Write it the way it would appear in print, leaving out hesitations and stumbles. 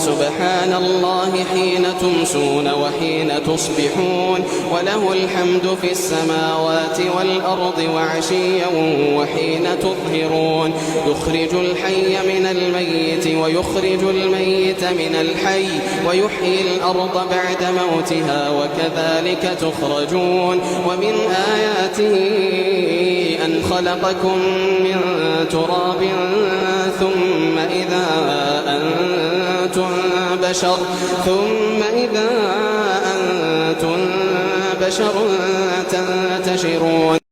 سبحان الله حين تمسون وحين تصبحون وله الحمد في السماوات والأرض وعشيا وحين تظهرون يخرج الحي من الميت ويخرج الميت من الحي ويحيي الأرض بعد موتها وكذلك تخرجون ومن آياته أن خلقكم من تراب ثم إذا أنتم بشر تنتشرون